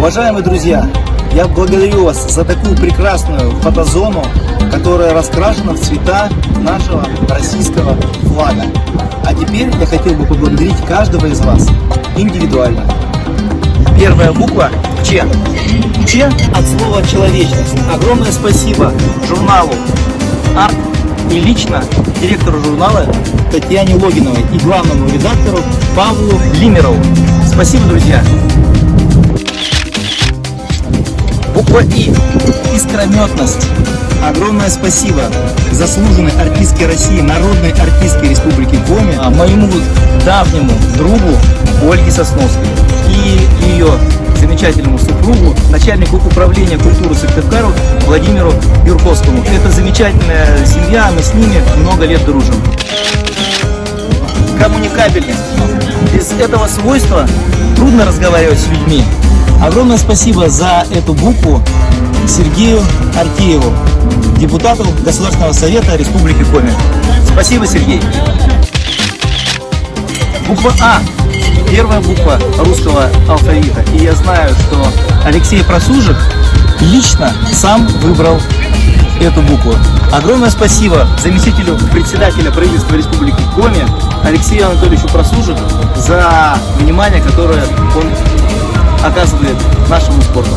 Уважаемые друзья, я благодарю вас за такую прекрасную фотозону, которая раскрашена в цвета нашего российского флага. А теперь я хотел бы поблагодарить каждого из вас индивидуально. Первая буква Ч. Ч от слова человечность. Огромное спасибо журналу «Арт» и лично директору журнала Татьяне Логиновой и главному редактору Павлу Лимерову. Спасибо, друзья! Буква И. Искрометность. Огромное спасибо заслуженной артистке России, народной артистке Республики Коми, моему давнему другу Ольге Сосновской и ее замечательному супругу, начальнику управления культуры Сыктывкару Владимиру Юрковскому. Это замечательная семья, мы с ними много лет дружим. Коммуникабельность. Без этого свойства трудно разговаривать с людьми. Огромное спасибо за эту букву Сергею Артееву, депутату Государственного совета Республики Коми. Спасибо, Сергей. Буква А. Первая буква русского алфавита. И я знаю, что Алексей Просужик лично сам выбрал эту букву. Огромное спасибо заместителю председателя правительства Республики Коми Алексею Анатольевичу Просужику за внимание, которое он оказывает нашему спорту.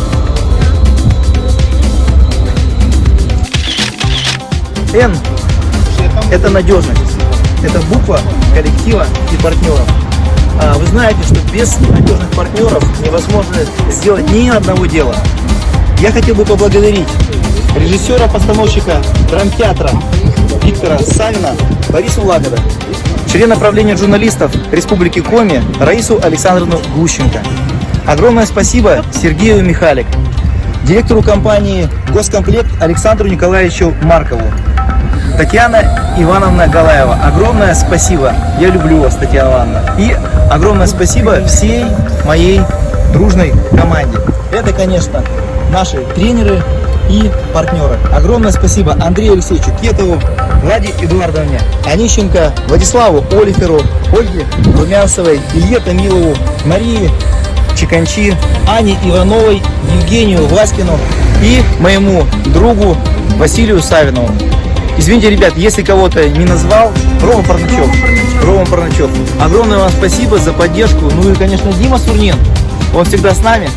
Н – это надежность. Это буква коллектива и партнеров. Вы знаете, что без надежных партнеров невозможно сделать ни одного дела. Я хотел бы поблагодарить режиссера-постановщика драмтеатра Виктора Савина Борису Лагода, члена правления журналистов Республики Коми Раису Александровну Глущенко. Огромное спасибо Сергею Михалик, директору компании «Госкомплект» Александру Николаевичу Маркову. Татьяна Ивановна Галаева. Огромное спасибо. Я люблю вас, Татьяна Ивановна. И огромное спасибо всей моей дружной команде. Это, конечно, наши тренеры и партнеры. Огромное спасибо Андрею Алексеевичу Кетову, Владе Эдуардовне Онищенко, Владиславу Олиферу, Ольге Румянцевой, Илье Томилову, Марии Чеканчи, Ане Ивановой, Евгению Власкину и моему другу Василию Савинову. Извините, ребят, если кого-то не назвал, Рома Парначев. Огромное вам спасибо за поддержку. Ну и, конечно, Дима Сурнин, он всегда с нами.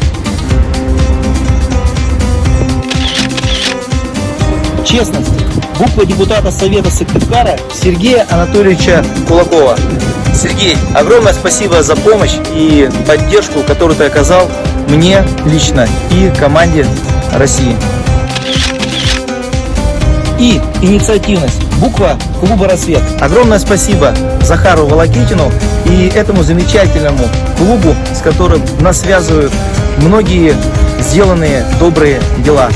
Честность. Буква депутата Совета Сыктывкара Сергея Анатольевича Кулакова. Сергей, огромное спасибо за помощь и поддержку, которую ты оказал мне лично и команде России. И инициативность. Буква клуба «Рассвет». Огромное спасибо Захару Волокитину и этому замечательному клубу, с которым нас связывают многие сделанные добрые дела.